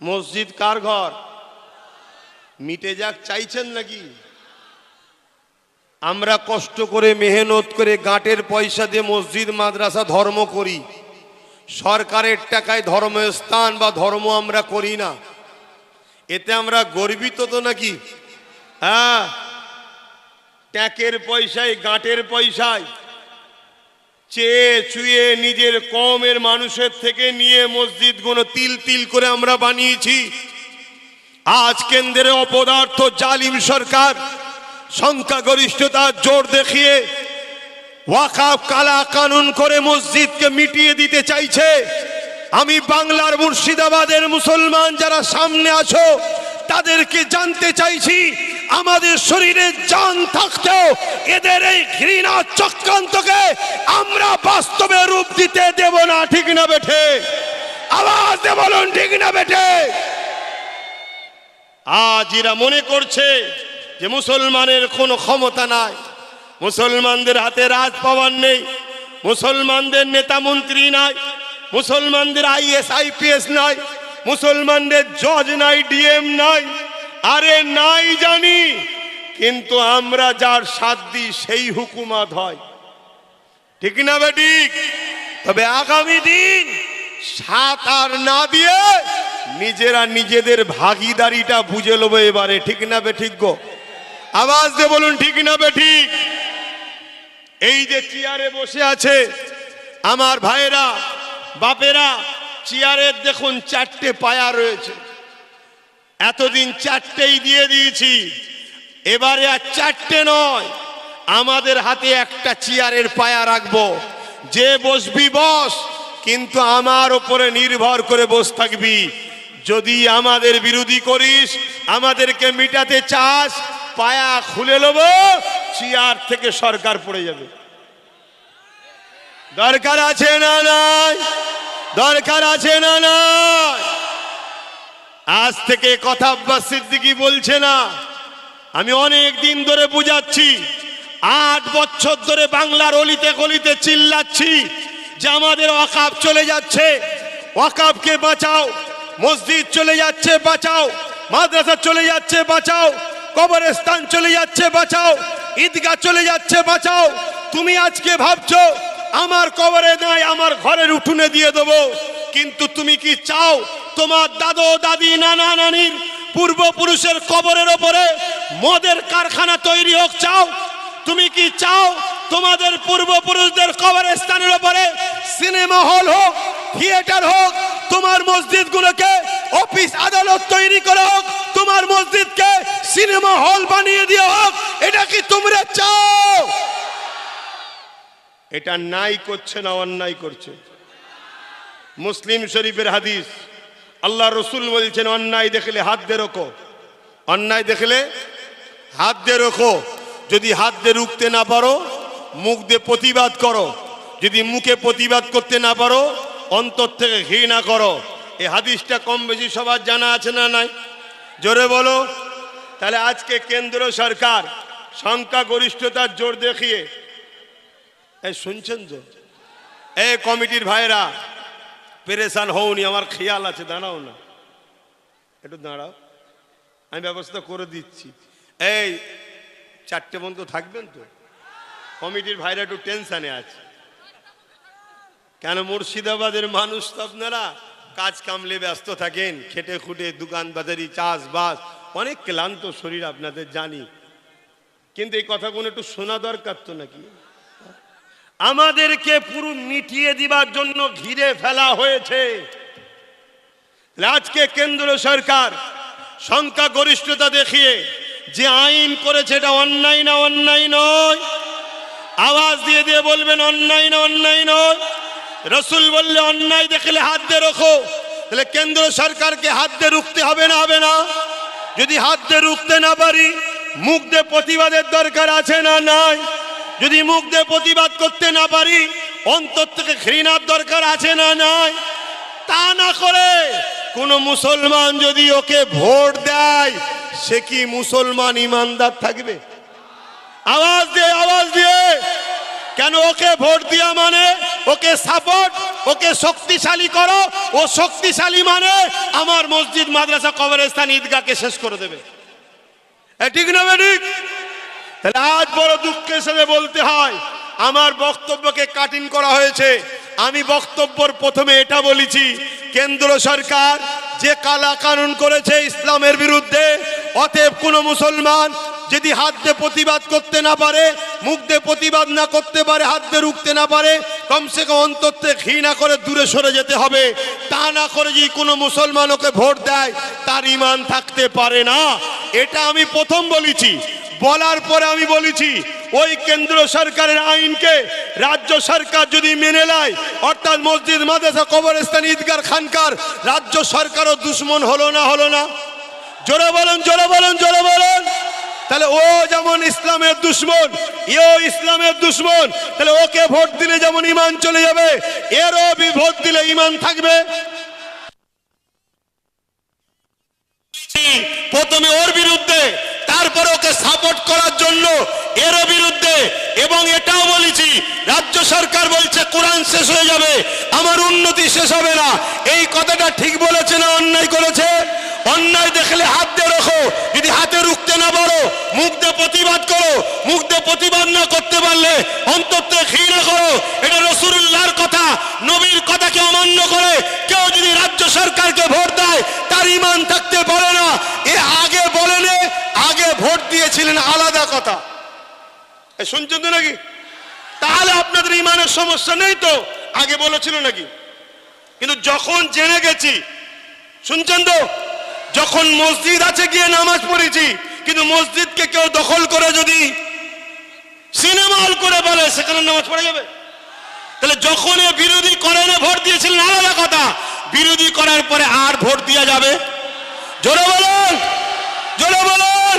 মসজিদ কার ঘর? মিটে যাক চাইছেন নাকি? আমরা কষ্ট করে মেহনত করে গাঁটের পয়সা দিয়ে মসজিদ মাদ্রাসা ধর্ম করি, সরকারের টাকায় ধর্মস্থান বা ধর্ম আমরা করি না। এতে আমরা গর্বিত তো নাকি? হ্যাঁ, ট্যাকের পয়সায় গাঁটের পয়সায় চেয়ে চুয়ে নিজের কমের মানুষের থেকে নিয়ে মসজিদগুলো তিল তিল করে আমরা বানিয়েছি। আজ কেন্দ্রে অপদার্থ জালিম সরকার সংখ্যাগরিষ্ঠতার জোর দেখিয়ে ওয়াকফ কালা কানুন করে মসজিদকে মিটিয়ে দিতে চাইছে। আমি বাংলার মুর্শিদাবাদের মুসলমান যারা সামনে আছো তাদেরকে জানতে চাইছি, আমাদের শরীরে জান থাকতেও এদের এই ঘৃণা চক্রান্তকে আমরা বাস্তবে রূপ দিতে দেব না। ঠিক না বেঠে? আওয়াজ দিয়ে বলুন ঠিক না বেঠে? আজ এরা মনে করছে যে মুসলমানের কোনো ক্ষমতা নাই, মুসলমানদের হাতে রাজ পাওয়ার নেই, মুসলমানদের নেতা মন্ত্রী নাই, মুসলমানদের আইএস আইপিএস নাই, মুসলমানদের জজ নাই, ডিএম নাই। আরে নাই জানি, কিন্তু আমরা যার সাথ দিই সেই হুকুমত হয়। ঠিক না বেঠিক? তবে আগামী দিন সাথ আর না দিয়ে নিজেরা নিজেদের ভাগিদারিটা বুঝে নেবো এবারে। ঠিক না বেঠিক গো? আওয়াজ দিয়ে বলুন ঠিক না বেঠিক? এই যে চেয়ারে বসে আছে আমার ভাইয়েরা, বাপেরা, চেয়ারের দেখুন 4টে পায়া রয়েছে। এতদিন 4টেই দিয়ে দিয়েছি, এবারে আর 4টে নয়, আমাদের হাতে একটা চেয়ারের পায়া রাখবো। যে বসবি বস, কিন্তু আমার উপরে নির্ভর করে বস থাকবি। যদি আমাদের বিরোধী করিস, আমাদেরকে মিটাতে চাস, পায়া খুলে নেব, চেয়ার থেকে সরকার পড়ে যাবে। দরকার আছে না নাই? দরকার আছে না নাই? আজ থেকে কথা আব্বাস সিদ্দিকী বলছে না, আমি অনেক দিন ধরে বুঝাচ্ছি। 8 বছর ধরে বাংলার অলিতে গলিতে চিল্লাচ্ছি যে আমাদের ওয়াকফ চলে যাচ্ছে, ওয়াকফকে বাঁচাও। মসজিদ চলে যাচ্ছে, বাঁচাও। মাদ্রাসা চলে যাচ্ছে, বাঁচাও। কবরস্থান চলে যাচ্ছে, বাঁচাও। ঈদগাহ চলে যাচ্ছে, বাঁচাও। তুমি আজকে ভাবছো আমার কবরে নাই, আমার ঘরের উঠোনে দিয়ে দেবো, কিন্তু তুমি কি চাও তোমার দাদু দাদি নানা নানির পূর্বপুরুষের কবরের ওপরে মদের কারখানা তৈরি হোক? চাও? তুমি কি চাও তোমাদের পূর্বপুরুষদের কবরস্থানের ওপরে সিনেমা হল হোক, থিয়েটার হোক? তোমার মসজিদগুলোকে অফিস আদালত তৈরি করা হোক, তোমার মসজিদকে সিনেমা হল বানিয়ে দেওয়া হোক? এটা কি তোমরা চাও? এটা নাই করছে না অন্যায় করছে। মুসলিম শরীফের হাদিস, আল্লাহ রসুল বলছেন অন্যায় দেখলে হাত দিয়ে রোখো, অন্যায় দেখলে হাত দিয়ে রোখো। যদি হাত দিয়ে রুখতে না পারো, মুখ দিয়ে প্রতিবাদ করো। যদি মুখে প্রতিবাদ করতে না পারো, অন্তর থেকে ঘৃণা করো। এই হাদিসটা কম বেশি সবার জানা আছে না নাই? জোরে বলো। তাহলে আজকে কেন্দ্র সরকার সংখ্যাগরিষ্ঠতার জোর দেখিয়ে, এই শুনছেন তো, এই কমিটির ভাইরা পেরেশান হওনি, আমার খেয়াল আছে, দাঁড়াও না, একটু দাঁড়াও, আমি ব্যবস্থা করে দিচ্ছি। এই 4টে পর্যন্ত থাকবেন তো? কমিটির ভাইরা একটু টেনশনে আছে। কেন? মুর্শিদাবাদের মানুষ তো আপনারা কাজ কামলে ব্যস্ত থাকেন, খেটে খুটে দোকান বাজারি চাষবাস, অনেক ক্লান্ত শরীর আপনাদের জানি, কিন্তু এই কথাগুলো একটু শোনা দরকার তো নাকি? আমাদেরকে পুরো মিটিয়ে দিবার জন্য ঘিরে ফেলা হয়েছে। আজকে কেন্দ্র সরকার সংখ্যাগরিষ্ঠতা দেখিয়ে যে আইন করেছে, এটা অন্যায় না অন্যায় নয়? আওয়াজ দিয়ে দিয়ে বলবেন অন্যায় না অন্যায় নয়? রসুল বললে অন্যায় দেখলে হাত দিয়ে রোখো, তাহলে কেন্দ্র সরকারকে হাত দিয়ে রুখতে হবে না? হবে না? যদি হাত দিয়ে রুখতে না পারি, মুখ দিয়ে প্রতিবাদের দরকার আছে না নাই? যদি মুখ দিয়ে প্রতিবাদ করতে না পারি, অন্তর থেকে ঘৃণার দরকার আছে না নাই? তা না করে কোন মুসলমান যদি ওকে ভোট দেয়, সে কি মুসলমান ইমানদার থাকবে? আওয়াজ দিয়ে, আওয়াজ দিয়ে। কেন? ওকে ভোট দেওয়া মানে ওকে সাপোর্ট, ওকে শক্তিশালী করো। ও শক্তিশালী মানে আমার মসজিদ, মাদ্রাসা, কবরস্থান, ঈদগাহকে শেষ করে দেবে। ঠিক না ঠিক? তাহলে আজ বড় দুঃখের সাথে বলতে হয়, আমার বক্তব্যকে কাটিং করা হয়েছে। আমি বক্তব্যের প্রথমে এটা বলেছি, কেন্দ্র সরকার যে কালা কানুন করেছে ইসলামের বিরুদ্ধে, অতএব কোন মুসলমান যদি হাত দিয়ে প্রতিবাদ করতে না পারে, মুখ দিয়ে প্রতিবাদ না করতে পারে, হাত দিয়ে রুখতে না পারে, কমসে কম অন্তর থেকে ঘৃণা করে দূরে সরে যেতে হবে। তা না করে যদি কোনো মুসলমান ওকে ভোট দেয়, তার ঈমান থাকতে পারে না। এটা আমি প্রথম বলেছি। বলার পরে আমি বলেছি, ওই কেন্দ্র সরকারের আইনকে রাজ্য সরকার যদি মেনে নেয়, অর্থাৎ মসজিদ, মাদ্রাসা, কবরস্থান, ঈদগাহ, খানকার, রাজ্য সরকারও দুশ্মন হলো না? হলো না? জোরে বলেন, জোরে বলেন, জোরে বলেন। তাহলে ও যেমন ইসলামের দুশ্মন, এও ইসলামের দুশ্মন। তাহলে ওকে ভোট দিলে যেমন ঈমান চলে যাবে, এরও ভোট দিলে ঈমান থাকবে। প্রথমে ওর বিরুদ্ধে, তারপরে ওকে সাপোর্ট করার জন্য এরও বিরুদ্ধে। এবং এটাও বলেছি, রাজ্য সরকার বলছে কোরআন শেষ হয়ে যাবে, আমার উন্নতি শেষ হবে না। এই কথাটা ঠিক বলেছে না অন্যায় করেছে? অন্যায় দেখলে হাত দিয়ে রাখো, যদি হাতে রুখতে না পারো মুখ দিয়ে প্রতিবাদ করো। মুখ দিয়ে প্রতিবাদ না করতে পারলে অন্তর থেকে ঘৃণা করো। এটা রাসূলুল্লাহর কথা, নবীর কথাকে অমান্য করে কেউ যদি রাজ্য সরকারকে ভোট দেয়, তার ঈমান থাকতে পারে না। এ আগে বলেনে, আগে ভোট দিয়েছিলেন আলাদা কথা। শুনছেন তো নাকি? তাহলে আপনাদের ঈমানের সমস্যা নেই তো? আগে বলেছিল নাকি? কিন্তু যখন জেনে গেছি, শুনছেন তো, যখন মসজিদ আছে গিয়ে নামাজ পড়েছি, কিন্তু মসজিদকে কেউ দখল করে যদি সিনেমা হল করে বলে, সেখানে নামাজ পড়া যাবে? তাহলে যখন এ বিরোধী করে না ভোট দিয়েছিলেন আলাদা কথা, বিরোধী করার পরে আর ভোট দেওয়া যাবে? জোরে বলুন, জোরে বলুন।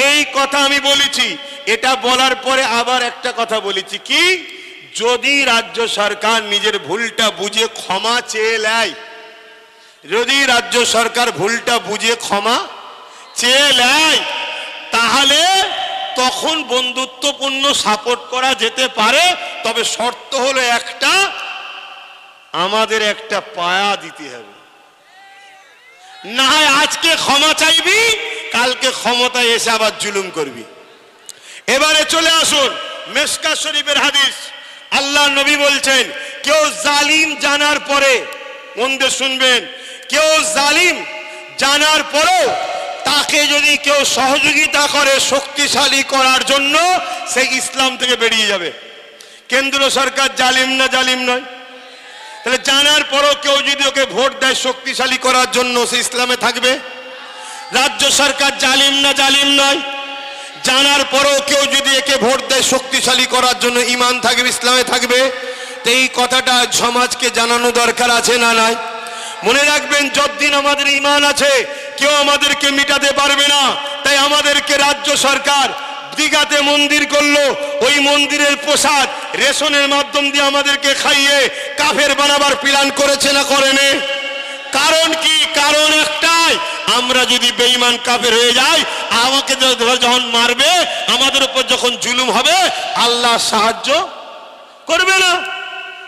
এই কথা আমি বলেছি। এটা বলার পরে আবার একটা কথা বলেছি, কি যদি রাজ্য সরকার নিজের ভুলটা বুঝে ক্ষমা চেয়ে নেয়, যদি রাজ্য সরকার ভুলটা বুঝে ক্ষমা চেয়ে নেয়, তাহলে তখন বন্ধুত্বপূর্ণ সাপোর্ট করা যেতে পারে। তবে শর্ত হলো একটা, আমাদের একটা পায়া দিতে হবে। না হয় আজকে ক্ষমা চাইবি, কালকে ক্ষমতায় এসে আবার জুলুম করবি। এবারে চলে আসুন মিশকাত শরীফের হাদিস। আল্লাহ নবী বলছেন, কেউ জালিম জানার পরে, মন দিয়ে শুনবেন, কেউ জালিম জানার পরেও তাকে যদি কেউ সহযোগিতা করে শক্তিশালী করার জন্য, সে ইসলাম থেকে বেরিয়ে যাবে। কেন্দ্র সরকার জালিম না জালিম নয়? তাহলে জানার পরেও কেউ যদি ওকে ভোট দেয় শক্তিশালী করার জন্য, সে ইসলামে থাকবে? রাজ্য সরকার জালিম না জালিম নয়? জানার পরেও কেউ যদি একে ভোট দেয় শক্তিশালী করার জন্য, ঈমান থাকবে, ইসলামে থাকবে? তো এই কথাটা সমাজকে জানানো দরকার আছে না নাই? মনে রাখবেন, যতদিন আমাদের ঈমান আছে কেউ আমাদেরকে মিটাতে পারবে না। তাই আমাদেরকে রাজ্য সরকার দীঘাতে মন্দির করলো, ওই মন্দিরের প্রসাদ রেশনের মাধ্যম দিয়ে আমাদেরকে খাইয়ে কাফের বানাবার প্ল্যান করেছে না করেনি? কারণ কি? কারণ একটাই, আমরা যদি বেঈমান কাফের হয়ে যাই, আমাকে যখন মারবে, আমাদের উপর যখন জুলুম হবে, আল্লাহ সাহায্য করবে না।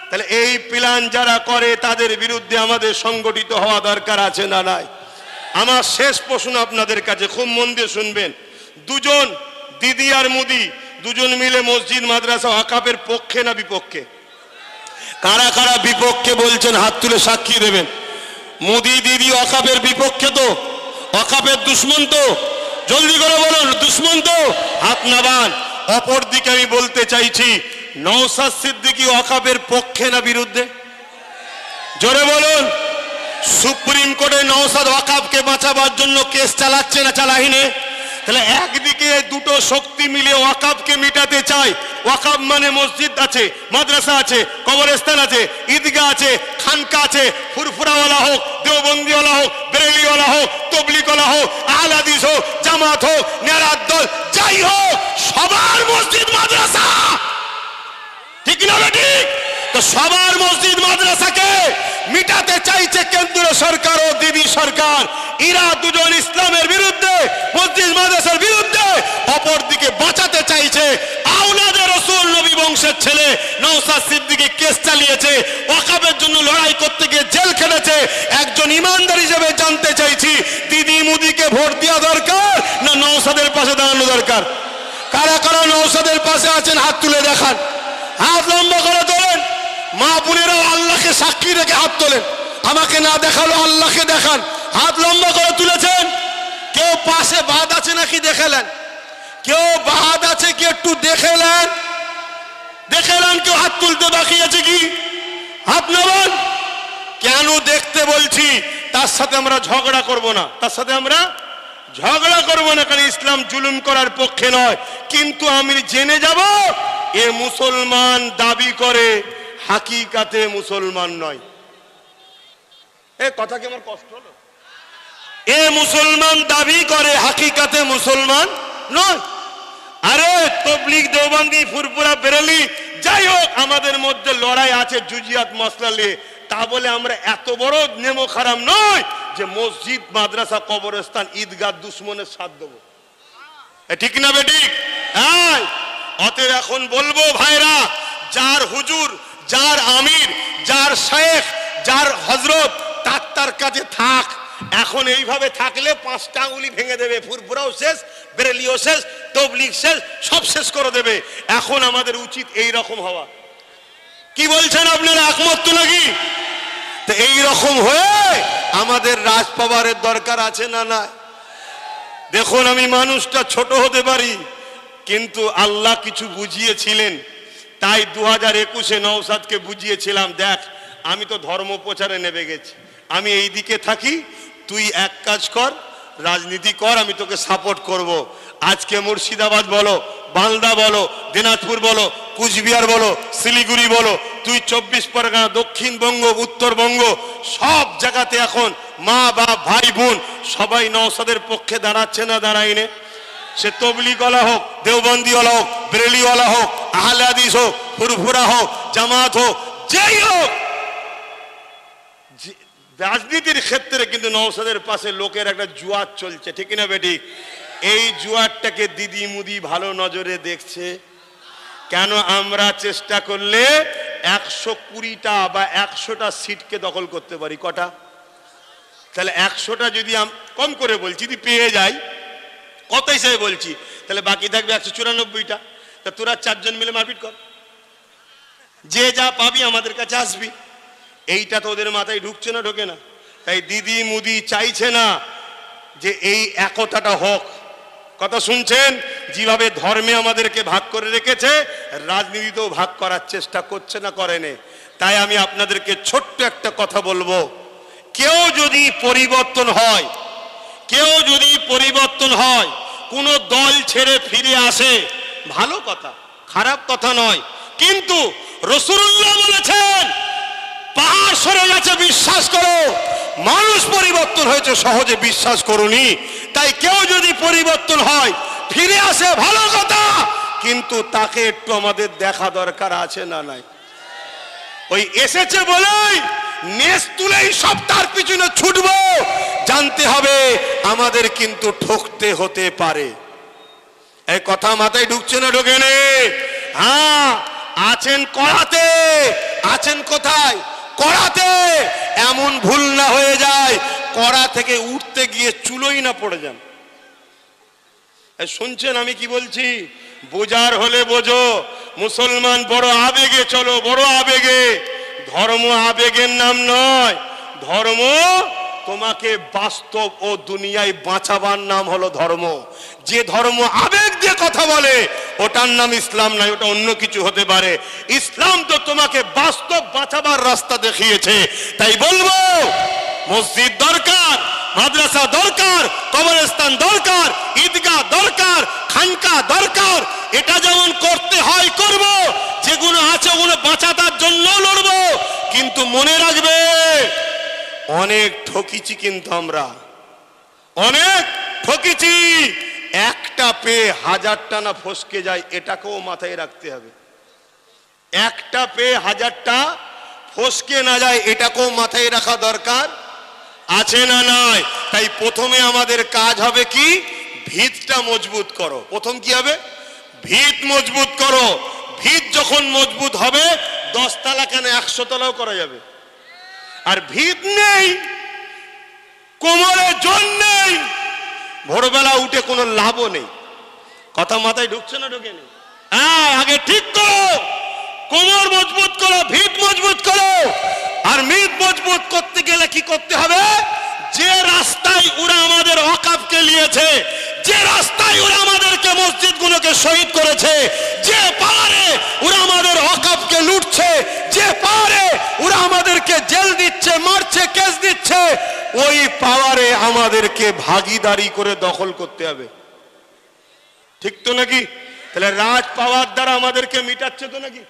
তাহলে এই প্ল্যান যারা করে তাদের বিরুদ্ধে আমাদের সংগঠিত হওয়া দরকার আছে না নাই? আমার শেষ প্রশ্ন আপনাদের কাছে, খুব মন দিয়ে শুনবেন। দুজন দিদি আর মুদি দুজন মিলে মসজিদ, মাদ্রাসা, ওয়াকাফের পক্ষে না বিপক্ষে? কারা কারা বিপক্ষে বলছেন হাত তুলে সাক্ষী দেবেন। মোদি দিদি ওয়াকাফের বিপক্ষে তো? ওয়াকাফের দুশ্মন তো? জলদি করে বলুন, দুশ্মন তো? হাত নামান। অপর দিকে আমি বলতে চাইছি, নওশাদ সিদ্দিকী ওয়াকাফের পক্ষে না বিরুদ্ধে? জোরে বলুন। সুপ্রিম কোর্টে নওশাদ ওয়াকাফকে বাঁচাবার জন্য কেস চালাচ্ছে না চালাহিনে? তাহলে একদিকে দুটো শক্তি মিলে ওয়াকাফকে মিটাতে চায়। ওয়াকাফ মানে মসজিদ আছে, মাদ্রাসা আছে, কবরস্থান আছে, ঈদগাহ আছে, খানকা আছে, ফুরফুরাওয়ালা হোক, দেওবন্দিওয়ালা হোক, বেরেলিওয়ালা হোক, তবলিগওয়ালা হোক, আহলে হাদিস হোক, জামাত হোক, নেরাদ দল, যাই হোক, সবার মসজিদ মাদ্রাসা। ঠিক না ঠিক? তো সবার মসজিদ মাদ্রাসাকে মিটাতে চাইছে কেন্দ্র সরকার ও দিদি সরকার। এরা দুজন ইসলামের বিরুদ্ধে, মসজিদ মাদ্রাসার বিরুদ্ধে, অপর দিকে বাঁচাতে চাইছে আওলাদের রসুল নবী বংশের ছেলে নওশাদ সিদ্দিকী কেস চালিয়েছে, ওয়াকাফের জন্য লড়াই করতে গিয়ে জেল খেটেছে। একজন ইমানদার হিসেবে জানতে চাইছি, দিদি মুদিকে ভোট দেওয়া দরকার না নওশাদের পাশে দাঁড়ানো দরকার? কারা কারা নওশাদের পাশে আছেন হাত তুলে দেখান, হাত লম্বা করে তোলেন। মা বোনেরাও আল্লাহকে সাক্ষী রেখে হাত তোলেন, আমাকে না দেখালো আল্লাহকে দেখান। হাত লম্বা করে তুলেছেন। কেউ পাশে বাদ আছে নাকি দেখেলেন? কেউ বাদ আছে কি একটু দেখেলেন? দেখেলেন কেউ হাত তুলতে বাকি আছে কি? হাত নামান। কেন দেখতে বলছি? তার সাথে আমরা ঝগড়া করব না, তার সাথে আমরা ঝগড়া করব না, কারণ ইসলাম জুলুম করার পক্ষে নয়। কিন্তু আমি জেনে যাব এ মুসলমান দাবি করে, হাকিকাতে মুসলমান নয়। এ কথা কি আমার কষ্ট হলো? এ মুসলমান দাবি করে, হাকিকাতে মুসলমান নয়। আরে তবলিগ, দেওবন্দি, ফুরফুরা, বেরেলি, যাই হোক আমাদের মধ্যে লড়াই আছে জুজিয়াত মসলা নিয়ে, তা বলে আমরা এত বড় নেমো খারাম নয় যে মসজিদ, মাদ্রাসা, কবরস্থান, ঈদগাহ দুশ্মনের সাথ দেবো। ঠিক না বেঠিক? হ্যাঁ। অতএব এখন বলবো ভাইরা, যার হুজুর, যার আমির, যার শেখ, যার হজরত, তার কাছে থাক। এখন এইভাবে থাকলে 5টা আঙ্গুলি ভেঙে দেবে। ফুরফুরাও শেষ, বেরেলিও শেষ, তবলিগ শেষ, সব শেষ করে দেবে। এখন আমাদের উচিত এই রকম হওয়া। কি বলছেন আপনারা, একমত তো নাকি? তো এই রকম হয়ে আমাদের রাজ পাওয়ারের দরকার আছে না? না। দেখুন, আমি মানুষটা ছোট হতে পারি, কিন্তু আল্লাহ কিছু বুঝিয়েছিলেন। তাই 2021-এ নওশাদকে বুঝিয়েছিলাম, দেখ আমি তো ধর্ম প্রচারে নেমে গেছি, আমি এই দিকে থাকি, তুই এক কাজ কর, রাজনীতি কর, আমি তোকে সাপোর্ট করব। আজকে মুর্শিদাবাদ বলো, বালদা বলো, দিনাজপুর বলো, কুচবিহার বলো, শিলিগুড়ি বলো, তুই 24 পরগনা, দক্ষিণবঙ্গ, উত্তরবঙ্গ, সব জায়গাতে এখন মা বাপ, ভাই বোন সবাই নওশাদের পক্ষে দাঁড়াচ্ছে না দাঁড়ায়নি? সে তবলিগওয়ালা হোক, দেওবন্দিওয়ালা হোক, বেরেলিওয়ালা হোক, আহলে হাদিস হোক, ফুরফুরা হোক, জামাত হোক, যেই হোক, রাজনীতির ক্ষেত্রে কিন্তু নওশাদের পাশে লোকের একটা জুয়ার চলছে। ঠিক না বেঠিক? এই জুয়ারটাকে দিদি মুদি ভালো নজরে দেখছে। কেন? আমরা চেষ্টা করলে 120টা বা 100টা সিটকে দখল করতে পারি। কটা? তাহলে 100টা যদি কম করে বলছি, যদি পেয়ে যাই, কত হিসেবে বলছি, তাহলে বাকি থাকবে 194টা। তা তোরা 4 জন মিলে মারপিট কর, যে যা পাবি আমাদের কাছে আসবি। এইটা তো ওদের মাথায় ঢুকছে না, ঢোকে না। তাই দিদি মুদি চাইছে না যে এই একতাটা হোক। কথা শুনছেন? যেভাবে ধর্মে আমাদেরকে ভাগ করে রেখেছে, রাজনীতিতেও ভাগ করার চেষ্টা করছে না, করেনি। তাই আমি আপনাদেরকে ছোট্ট একটা কথা বলবো, কেউ যদি পরিবর্তন হয়, কেউ যদি পরিবর্তন হয়, কোনো দল ছেড়ে ফিরে আসে, ভালো কথা, খারাপ কথা নয়। কিন্তু রাসূলুল্লাহ বলেছেন, পাহাড় সরে গেছে বিশ্বাস করো, মানুষ পরিবর্তন হয়েছে সহজে বিশ্বাস করুনি। তাই কেউ যদি পরিবর্তন হয়, ফিরে আসে, ভালো কথা, কিন্তু তাকে একটু আমাদের দেখা দরকার আছে না? নাই। ওই এসেছে বলেই নেস তুলেই সব তার পিছনে ছুটবো, জানতে হবে আমাদের কিন্তু ঠকতে হতে পারে। এই কথা মাথায় ঢুকছে না, ঢোকে নে? হ্যাঁ, আছেন কড়াতে, আছেন কোথায়? কড়াতে। এমন ভুল না হয়ে যায় কড়া থেকে উঠতে গিয়ে চুলোই না পড়ে যান। শুনছেন আমি কি বলছি? বোঝার হলে বোঝো। মুসলমান বড় আবেগে চলো, বড় আবেগে। ধর্ম আবেগের নাম নয়, ধর্ম তোমাকে বাস্তব ও দুনিয়ায় বাঁচাবার নাম হলো ধর্ম। যে ধর্ম আবেগ দিয়ে কথা বলে ওটার নাম ইসলাম নয়, ওটা অন্য কিছু হতে পারে। ইসলাম তো তোমাকে বাস্তব বাঁচাবার রাস্তা দেখিয়েছে। তাই বলবো, মসজিদ দরকার, মাদ্রাসা দরকার, কবরস্থান দরকার, ঈদগাহ দরকার, খানকা দরকার। এটা যেমন করতে হয় করব, যেগুলো আছে ওগুলো বাঁচাতার জন্য লড়বো। কিন্তু মনে রাখবে, অনেক ঠকিছি, কিন্তু আমরা অনেক ঠকিছি। একটা পেয়ে 1000টা না ফসকে যায়, এটাকেও মাথায় রাখতে হবে। একটা পেয়ে 1000টা ফসকে না যায়, এটাকেও মাথায় রাখা দরকার আছে না? নাই। তাই প্রথমে আমাদের কাজ হবে কি? ভিতটা মজবুত করো। প্রথম কি হবে? ভিত মজবুত করো। যখন মজবুত হবে 10 তলা কেন 100 তলাও করা যাবে। আর ভিত নেই, কোমরে জোর নেই, ভোরবেলা উঠে কোনো লাভও নেই। কথা মাথায় ঢুকছে না ঢুকে নেই? হ্যাঁ, আগে ঠিক করো, কোমর মজবুত করো, ভিত মজবুত করো। আর ভিত মজবুত করতে গেলে কি করতে হবে? যে রাস্তায় ওরা আমাদের ওয়াকফকে নিয়েছে, যে রাস্তায় ওরা আমাদেরকে মসজিদগুলোকে শহীদ করেছে, যে পাহাড়ে ওরা আমাদের ওয়াকফকে লুটছে, যে পাহাড়ে ওরা আমাদেরকে জেল দিচ্ছে, মারছে, কেস দিচ্ছে, ওই পাহাড়ে আমাদেরকে ভাগীদারি করে দখল করতে হবে। ঠিক তো নাকি? তাহলে রাজ পাওয়ার দ্বারা আমাদেরকে মিটাচ্ছে তো নাকি?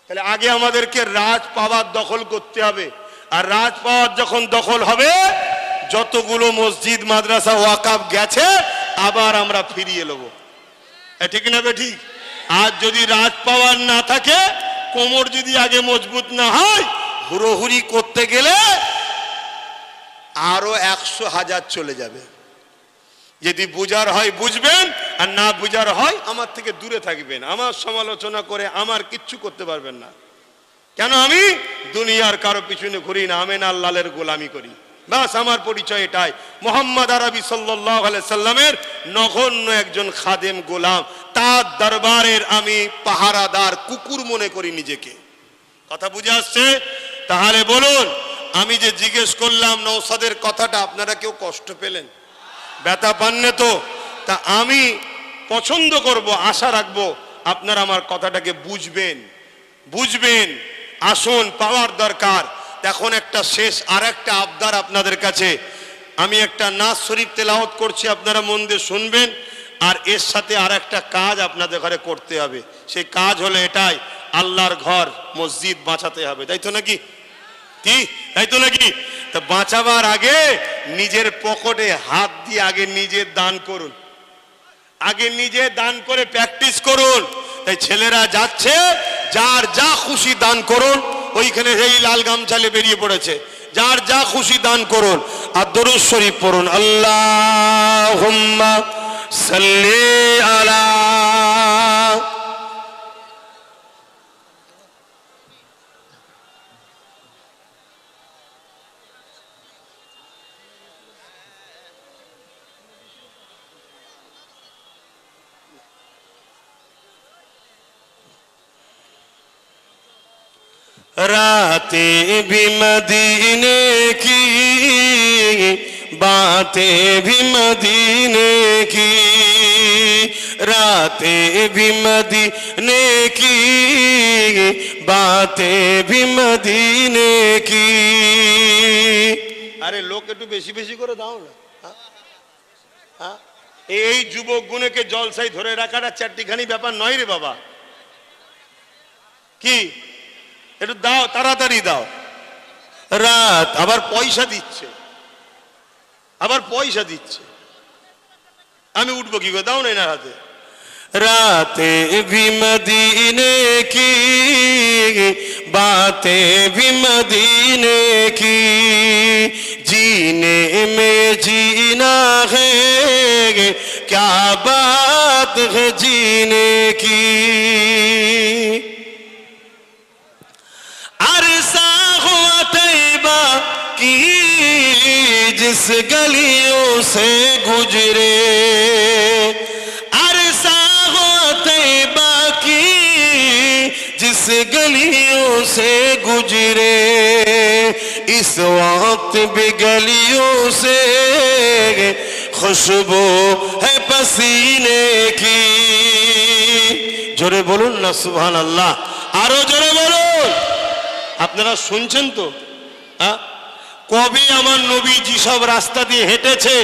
তাহলে আগে আমাদেরকে রাজ পাওয়ার দখল করতে হবে। আর রাজ পাওয়ার যখন দখল হবে, যতগুলো মসজিদ মাদ্রাসা ওয়াকফ গেছে আবার আমরা ফিরিয়ে নেব। ঠিক না বেঠিক? আর যদি রাজ পাওয়ার না থাকে, কোমর যদি আগে মজবুত না হয়, হুড়োহুড়ি করতে গেলে আরো 100,000 চলে যাবে। যদি বুঝার হয় বুঝবেন, আর না বুঝার হয় আমার থেকে দূরে থাকবেন। আমার সমালোচনা করে আমার কিচ্ছু করতে পারবেন না। কেন? আমি দুনিয়ার কারো পিছনে ঘুরি না, আমি আল্লাহর গোলামি করি। বাস আমার পরিচয় এটাই। মুহাম্মদ আরবি সাল্লাল্লাহু আলাইহি সাল্লামের নগণ্য একজন খাদেম, গোলাম। তার দরবারের আমি পাহারাদার কুকুর মনে করি নিজেকে। কথা বুঝে আসছে? তাহলে বলুন, আমি যে জিজ্ঞেস করলাম নওশাদের কথাটা, আপনারা কেউ কষ্ট পেলেন? ব্যথা পাননি তো? তা আমি পছন্দ করব, আশা রাখবো আপনারা আমার কথাটাকে বুঝবেন। বুঝবেন, আসুন, পাওয়ার দরকার। এখন একটা শেষ আর একটা আবদার আপনাদের কাছে। আমি একটা নাজ শরীফ তেলাওয়াত করছি, আপনারা মন দিয়ে শুনবেন। আর এর সাথে আর একটা কাজ আপনাদের ঘরে করতে হবে। সেই কাজ হলো এটাই, আল্লাহর ঘর মসজিদ বাঁচাতে হবে। তাই তো নাকি? কি তাই তো নাকি? তা বাঁচাবার আগে নিজের পকেটে হাত দিয়ে আগে নিজে দান করুন। আগে নিজে দান করে প্র্যাকটিস করুন। তাই ছেলেরা যাচ্ছে, যার যা খুশি দান করুন। ওইখানে এই লাল গামছালে বেরিয়ে পড়েছে, যার যা খুশি দান করুন। আর দরুদ শরীফ পড়ুন, আল্লাহুম্মা সাল্লি আলা। रातें भी मदीने की, बातें भी मदीने की, रातें भी मदीने की, बातें भी मदीने की। अरे लोग একটু বেশি বেশি করে দাও না। হ্যাঁ, এই যুবক গুণকে জলসাই ধরে রাখাটা চারটিখানি ব্যাপার নয় রে বাবা। কি একটু দাও, তাড়াতাড়ি দাও। রাত আবার পয়সা দিচ্ছে, আবার পয়সা দিচ্ছে। আমি উঠবো কি করে? দাও না এনার হাতে। রাতে ভি মদিনে কি, বাতে ভি মদিনে কি, जीने में जीना है, क्या बात है जीने की। अरसा हुआ तैबा की जिस गलियों से गुजरे, अरसा हुआ तैबा की जिस गलियों से गुजरे, इस वक्त भी गलियों से खुशबू है पसीने की। जोरे बोलून ना सुभान अल्लाह, आरो जोरे बोलून। আপনারা শুনছেন তো? কবে আমার নবী যেসব রাস্তা দিয়ে হেঁটেছে,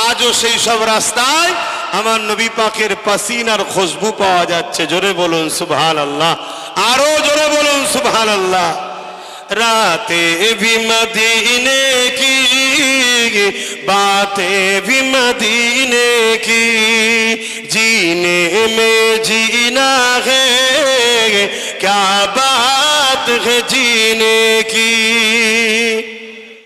আজও সেই সব রাস্তায় আমার নবী পাকের পাসিনার খুশবু পাওয়া যাচ্ছে। জোরে বলুন সুবহানাল্লাহ, আরো জোরে বলুন সুবহানাল্লাহ। रातें भी मदीने की, बातें भी मदीने की, जीने में जीना है, क्या बात है जीने की।